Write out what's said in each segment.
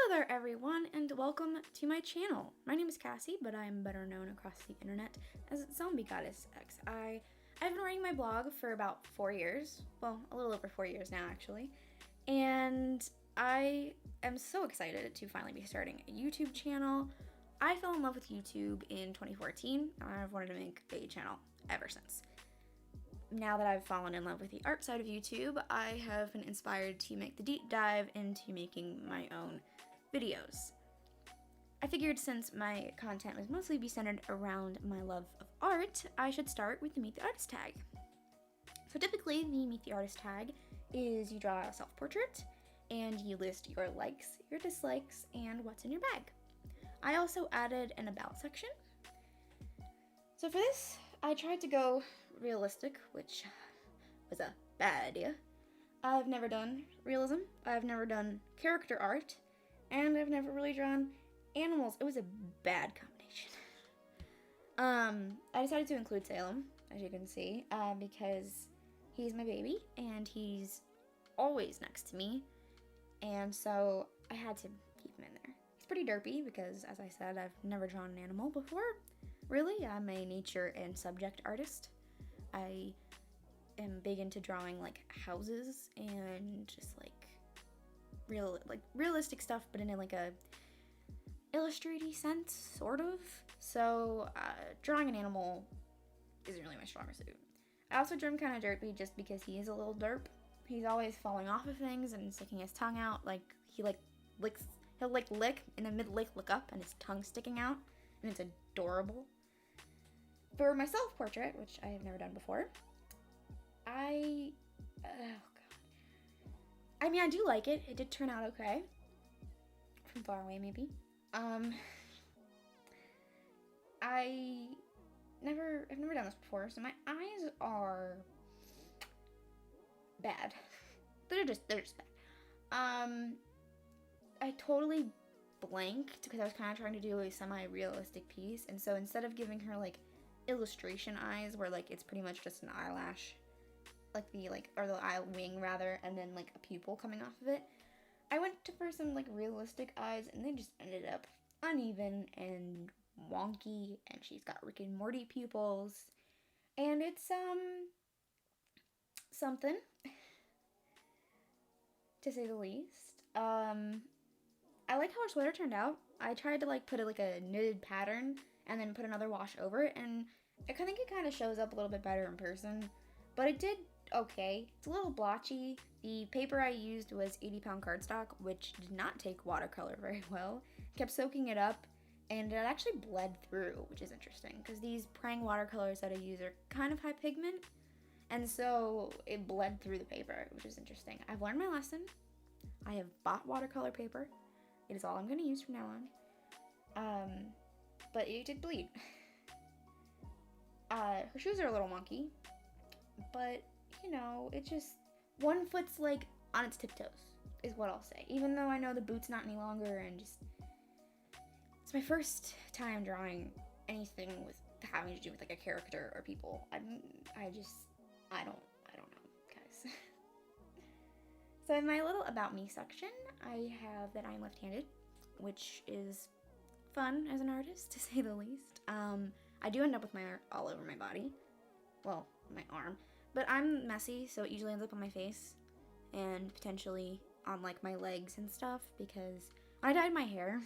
Hello there everyone and welcome to my channel. My name is Cassie, but I'm better known across the internet as Zombie Goddess X. I've been writing my blog for about 4 years, well, a little over 4 years now actually, and I am so excited to finally be starting a YouTube channel. I fell in love with YouTube in 2014 and I've wanted to make a channel ever since. Now that I've fallen in love with the art side of YouTube, I have been inspired to make the deep dive into making my own videos. I figured since my content was mostly be centered around my love of art, I should start with the Meet the Artist tag. So typically, the Meet the Artist tag is you draw a self-portrait, and you list your likes, your dislikes, and what's in your bag. I also added an about section. So for this, I tried to go realistic, which was a bad idea. I've never done realism, I've never done character art, and I've never really drawn animals. It was a bad combination. I decided to include Salem, as you can see, because he's my baby, and he's always next to me, and so I had to keep him in there. He's pretty derpy, because, as I said, I've never drawn an animal before. Really, I'm a nature and subject artist. I am big into drawing like houses and just like realistic stuff, but in like a illustraty sense, sort of. So drawing an animal isn't really my strongest suit. I also drew him kind of derpy just because he is a little derp. He's always falling off of things and sticking his tongue out. Like he'll lick and then mid-lick look up and his tongue's sticking out, and it's adorable. For my self-portrait, which I have never done before, I do like it. It did turn out okay. From far away, maybe. I've never done this before, so my eyes are bad. They're just bad. I totally blanked because I was kind of trying to do a semi-realistic piece, and so instead of giving her like illustration eyes where like it's pretty much just an eyelash, or the eye wing rather, and then like a pupil coming off of it, I went for some like realistic eyes, and they just ended up uneven and wonky, and she's got Rick and Morty pupils, and it's something to say the least. I like how her sweater turned out. I tried to like put it like a knitted pattern and then put another wash over it, and I think it kind of shows up a little bit better in person, but it did okay. It's a little blotchy. The paper I used was 80-pound cardstock, which did not take watercolor very well. Kept soaking it up, and it actually bled through, which is interesting, because these Prang watercolors that I use are kind of high pigment, and so it bled through the paper, which is interesting. I've learned my lesson. I have bought watercolor paper. It is all I'm going to use from now on. But it did bleed. Her shoes are a little wonky, but, you know, it just, one foot's like on its tiptoes, is what I'll say. Even though I know the boot's not any longer, and just, it's my first time drawing anything with having to do with like a character or people. I don't know, guys. So in my little about me section, I have that I'm left-handed, which is fun as an artist, to say the least. I do end up with my art all over my body. Well, my arm. But I'm messy, so it usually ends up on my face and potentially on like my legs and stuff, because I dyed my hair,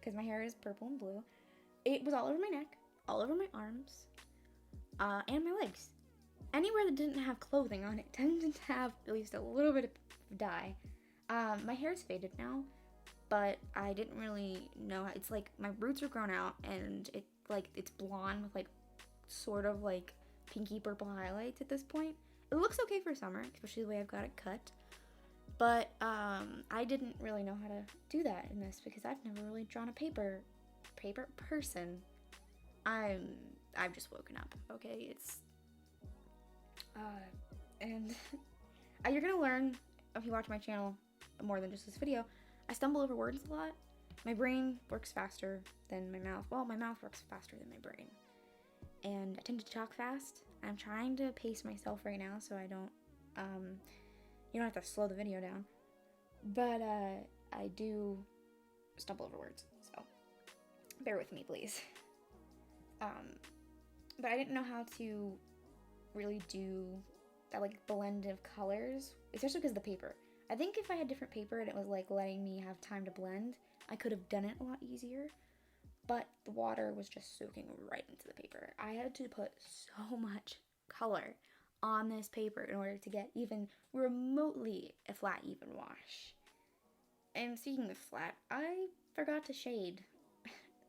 because my hair is purple and blue. It was all over my neck, all over my arms, and my legs. Anywhere that didn't have clothing on it tended to have at least a little bit of dye. My hair is faded now, but I didn't really know how, it's like my roots are grown out, and it's blonde with like sort of like pinky purple highlights at this point. It looks okay for summer, especially the way I've got it cut, but I didn't really know how to do that in this, because I've never really drawn a paper person. I've just woken up, okay? It's and you're gonna learn, if you watch my channel more than just this video, I stumble over words a lot. My brain works faster than my mouth. Well, my mouth works faster than my brain. And I tend to talk fast. I'm trying to pace myself right now so I don't, you don't have to slow the video down. But I do stumble over words, so bear with me, please. But I didn't know how to really do that like blend of colors, especially because of the paper. I think if I had different paper and it was like letting me have time to blend, I could have done it a lot easier. But the water was just soaking right into the paper. I had to put so much color on this paper in order to get even remotely a flat even wash. And speaking of flat, I forgot to shade.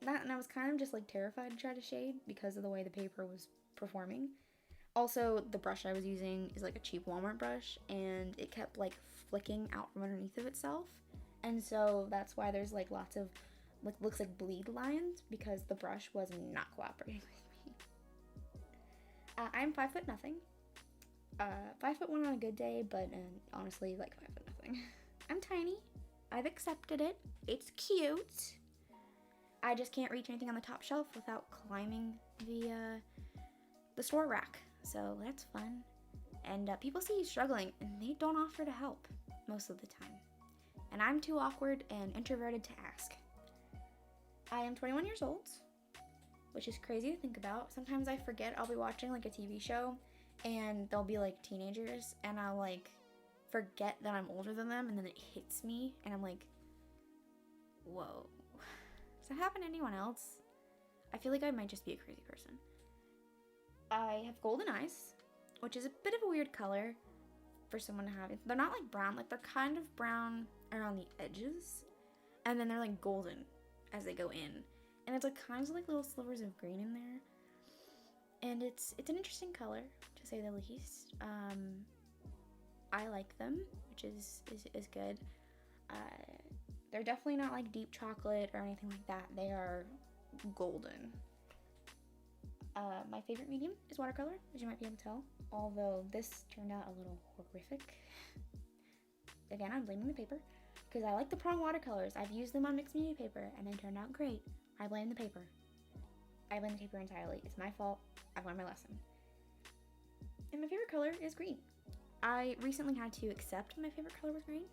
And I was kind of just like terrified to try to shade because of the way the paper was performing. Also, the brush I was using is like a cheap Walmart brush, and it kept like flicking out from underneath of itself. And so that's why there's like lots of like looks like bleed lines, because the brush was not cooperating with me. I'm 5'0". 5'1" on a good day, but honestly like 5'0". I'm tiny. I've accepted it. It's cute. I just can't reach anything on the top shelf without climbing the store rack. So that's fun. And people see you struggling and they don't offer to help most of the time. And I'm too awkward and introverted to ask. I am 21 years old, which is crazy to think about. Sometimes I forget I'll be watching like a TV show and they'll be like teenagers and I'll like forget that I'm older than them, and then it hits me and I'm like, whoa. Does that happen to anyone else? I feel like I might just be a crazy person. I have golden eyes, which is a bit of a weird color for someone to have. They're not like brown, like they're kind of brown around the edges, and then they're like golden as they go in. And it's like kinds of like little slivers of green in there. And it's an interesting color, to say the least. I like them, which is good. They're definitely not like deep chocolate or anything like that. They are golden. My favorite medium is watercolor, as you might be able to tell. Although this turned out a little horrific. Again, I'm blaming the paper, because I like the Prang watercolors. I've used them on mixed media paper, and they turned out great. I blame the paper. I blame the paper entirely. It's my fault. I've learned my lesson. And my favorite color is green. I recently had to accept my favorite color was green.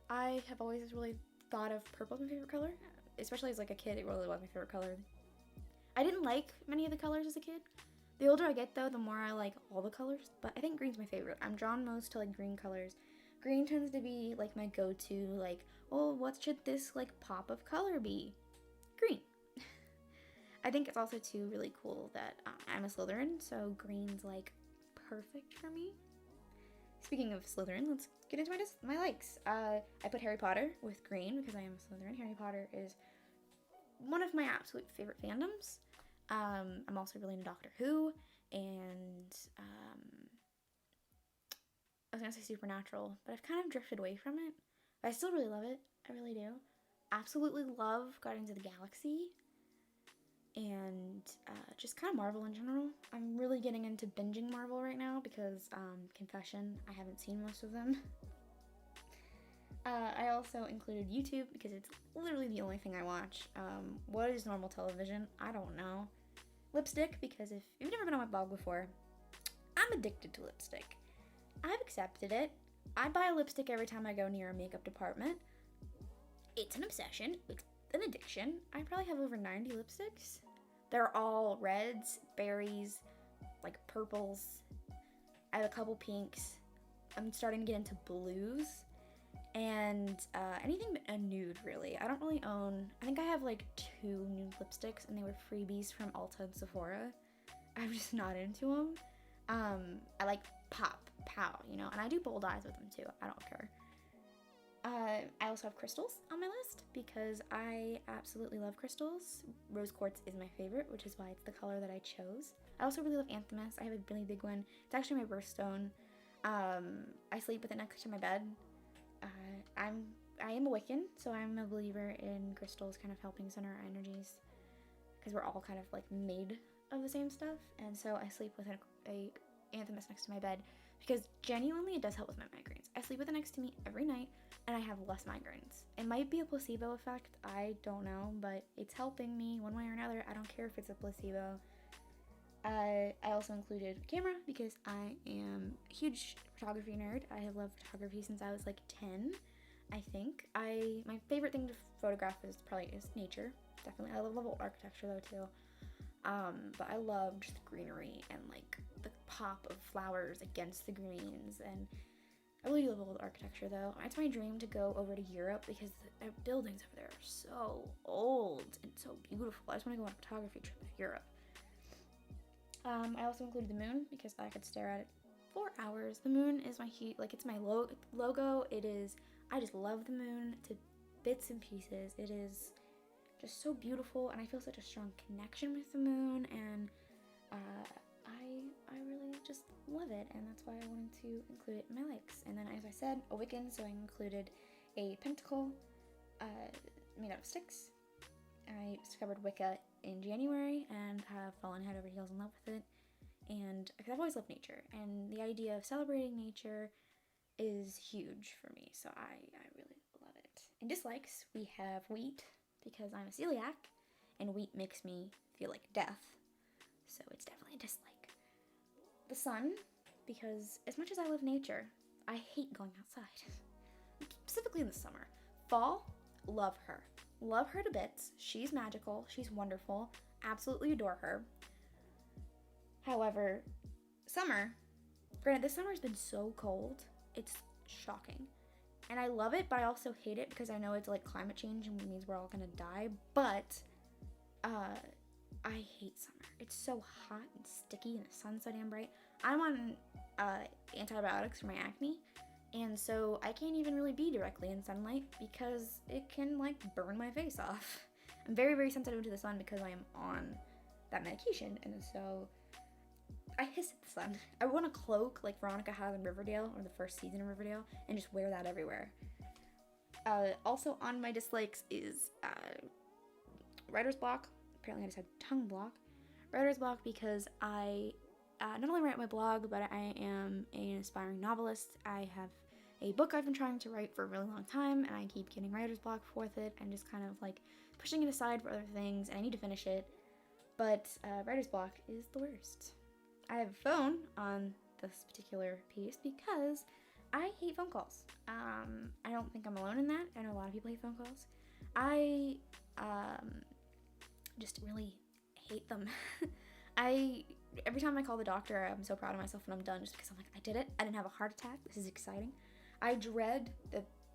I have always really thought of purple as my favorite color, especially as like a kid. It really was my favorite color. I didn't like many of the colors as a kid. The older I get though, the more I like all the colors, but I think green's my favorite. I'm drawn most to like green colors. Green tends to be like my go-to, like, oh, what should this like pop of color be? Green. I think it's also too really cool that I'm a Slytherin, so green's like perfect for me. Speaking of Slytherin, let's get into my likes. I put Harry Potter with green because I am a Slytherin. Harry Potter is one of my absolute favorite fandoms. I'm also really into Doctor Who, and I was gonna say Supernatural, but I've kind of drifted away from it. But I still really love it. I really do. Absolutely love Guardians of the Galaxy, and just kind of Marvel in general. I'm really getting into binging Marvel right now because, confession, I haven't seen most of them. I also included YouTube because it's literally the only thing I watch. What is normal television? I don't know. Lipstick, because if you've never been on my blog before, I'm addicted to lipstick. I've accepted it. I buy a lipstick every time I go near a makeup department. It's an obsession. It's an addiction. I probably have over 90 lipsticks. They're all reds, berries, like purples. I have a couple pinks. I'm starting to get into blues. And anything but a nude, really. I don't really own... I think I have like 2 nude lipsticks, and they were freebies from Ulta and Sephora. I'm just not into them. I like pop, pow, you know? And I do bold eyes with them, too. I don't care. I also have crystals on my list, because I absolutely love crystals. Rose quartz is my favorite, which is why it's the color that I chose. I also really love anthemis. I have a really big one. It's actually my birthstone. I sleep with it next to my bed. I am a Wiccan, so I'm a believer in crystals kind of helping center our energies, because we're all kind of like made of the same stuff, and so I sleep with a anthemis next to my bed, because genuinely it does help with my migraines. I sleep with it next to me every night, and I have less migraines. It might be a placebo effect, I don't know, but it's helping me one way or another. I don't care if it's a placebo. I also included camera because I am a huge photography nerd. I have loved photography since I was like 10. I think. My favorite thing to photograph is nature. Definitely. I love architecture though too. But I love just the greenery and like the pop of flowers against the greens, and I really love old architecture though. It's my dream to go over to Europe because the buildings over there are so old and so beautiful. I just want to go on a photography trip to Europe. I also included the moon because I could stare at it for hours. The moon is my it's my logo. It is, I just love the moon to bits and pieces. It is just so beautiful, and I feel such a strong connection with the moon, and I really just love it, and that's why I wanted to include it in my likes. And then, as I said, a Wiccan, so I included a pentacle made out of sticks. I discovered Wicca in January and have fallen head over heels in love with it, and because I've always loved nature, and the idea of celebrating nature is huge for me, so I really love it. In dislikes, we have wheat, because I'm a celiac, and wheat makes me feel like death, so it's definitely a dislike. The sun, because as much as I love nature, I hate going outside, specifically in the summer. Fall, love her. Love her to bits. She's magical. She's wonderful. Absolutely adore her. However, summer, granted, this summer's been so cold, it's shocking. And I love it, but I also hate it because I know it's like climate change and it means we're all gonna die, but I hate summer. It's so hot and sticky and the sun's so damn bright. I'm on antibiotics for my acne, and so I can't even really be directly in sunlight because it can like burn my face off. I'm very, very sensitive to the sun because I am on that medication, and so I hiss at the sun. I want a cloak like Veronica has in Riverdale, or the first season of Riverdale, and just wear that everywhere. Also on my dislikes is writer's block. Apparently I just had tongue block. Writer's block because I not only write my blog, but I am an aspiring novelist. I have a book I've been trying to write for a really long time, and I keep getting writer's block with it and just kind of like pushing it aside for other things, and I need to finish it. But writer's block is the worst. I have a phone on this particular piece because I hate phone calls. I don't think I'm alone in that. I know a lot of people hate phone calls. I just really hate them. Every time I call the doctor, I'm so proud of myself when I'm done, just because I'm like, I did it. I didn't have a heart attack. This is exciting. I dread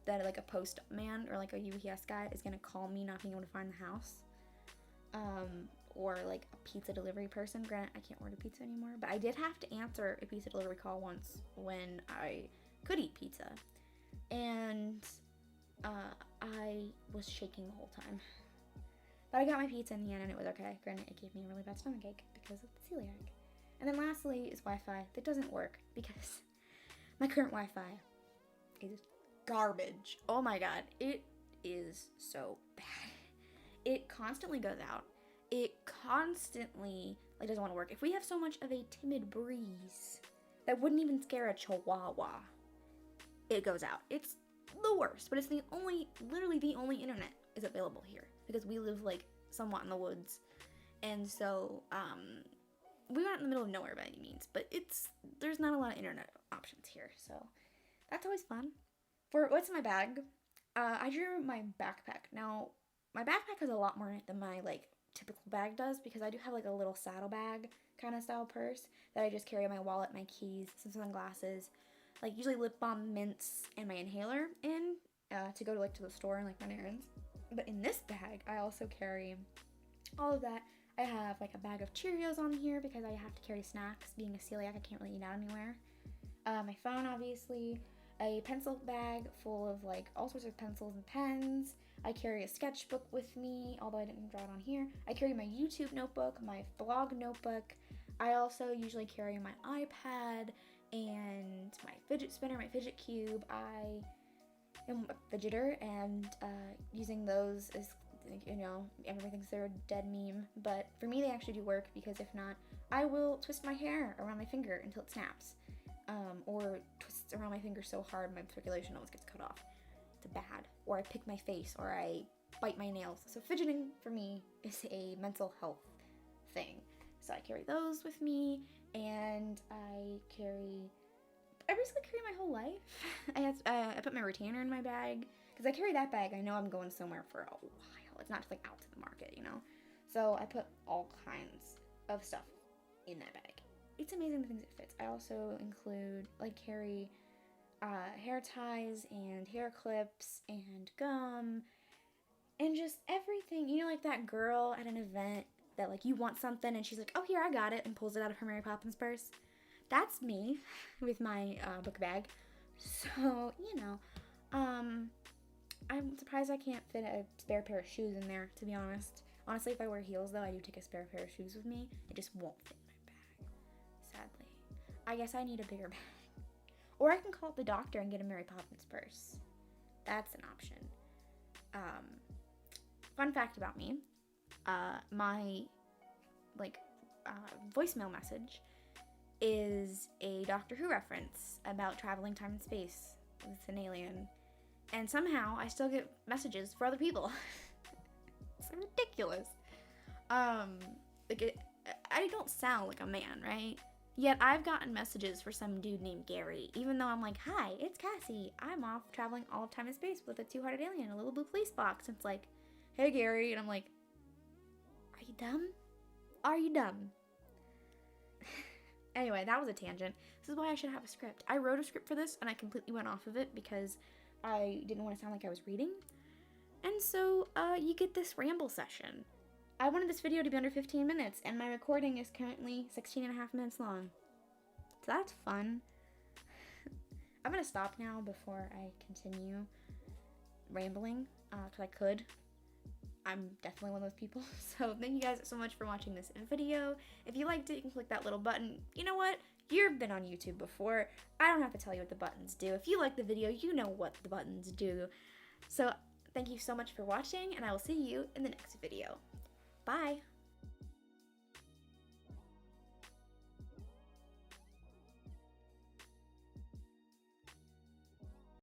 that like a postman or like a UPS guy is gonna call me not being able to find the house. Or like a pizza delivery person. Granted, I can't order pizza anymore, but I did have to answer a pizza delivery call once when I could eat pizza, and I was shaking the whole time. But I got my pizza in the end and it was okay. Granted, it gave me a really bad stomachache because of the celiac. And then lastly is Wi-Fi that doesn't work because my current Wi-Fi is garbage. Oh my god, it is so bad. It constantly goes out. It constantly doesn't want to work. If we have so much of a timid breeze that wouldn't even scare a chihuahua, it goes out. It's the worst, but it's literally the only internet is available here because we live like somewhat in the woods, and so we aren't in the middle of nowhere by any means, but there's not a lot of internet options here, so that's always fun. For what's in my bag, I drew my backpack. Now my backpack has a lot more in it than my like typical bag does because I do have like a little saddlebag kind of style purse that I just carry my wallet, my keys, some sunglasses, like usually lip balm, mints, and my inhaler in to go to the store and like run errands. But in this bag, I also carry all of that. I have like a bag of Cheerios on here because I have to carry snacks. Being a celiac, I can't really eat out anywhere. My phone, obviously. A pencil bag full of like all sorts of pencils and pens. I carry a sketchbook with me, although I didn't draw it on here. I carry my YouTube notebook, my blog notebook. I also usually carry my iPad and my fidget spinner, my fidget cube. I am a fidgeter, and using those is, everybody thinks they're a dead meme, but for me they actually do work because if not, I will twist my hair around my finger until it snaps, or twist around my finger so hard my circulation almost gets cut off. It's bad. Or I pick my face, or I bite my nails. So fidgeting for me is a mental health thing. So I carry those with me, and I carry every basically carry my whole life. I put my retainer in my bag, because I carry that bag. I know I'm going somewhere for a while. It's not just like out to the market, you know? So I put all kinds of stuff in that bag. It's amazing the things it fits. I also carry hair ties and hair clips and gum and just everything. You know, like that girl at an event that like you want something and she's like, oh, here, I got it, and pulls it out of her Mary Poppins purse. That's me with my book bag. So, you know, I'm surprised I can't fit a spare pair of shoes in there, to be honest. Honestly, if I wear heels, though, I do take a spare pair of shoes with me. It just won't fit in my bag, sadly. I guess I need a bigger bag. Or I can call up the doctor and get a Mary Poppins purse. That's an option. Fun fact about me, my, voicemail message is a Doctor Who reference about traveling time and space with an alien. And somehow I still get messages for other people. It's ridiculous. I don't sound like a man, right? Yet I've gotten messages for some dude named Gary, even though I'm like, hi, it's Cassie. I'm off traveling all of time and space with a two-hearted alien, a little blue police box. And it's like, hey, Gary. And I'm like, are you dumb? Are you dumb? Anyway, that was a tangent. This is why I should have a script. I wrote a script for this, and I completely went off of it because I didn't want to sound like I was reading. And so, you get this ramble session. I wanted this video to be under 15 minutes, and my recording is currently 16 and a half minutes long. So that's fun. I'm gonna stop now before I continue rambling, because I could. I'm definitely one of those people. So thank you guys so much for watching this video. If you liked it, you can click that little button. You know what? You've been on YouTube before. I don't have to tell you what the buttons do. If you like the video, you know what the buttons do. So thank you so much for watching, and I will see you in the next video. Bye!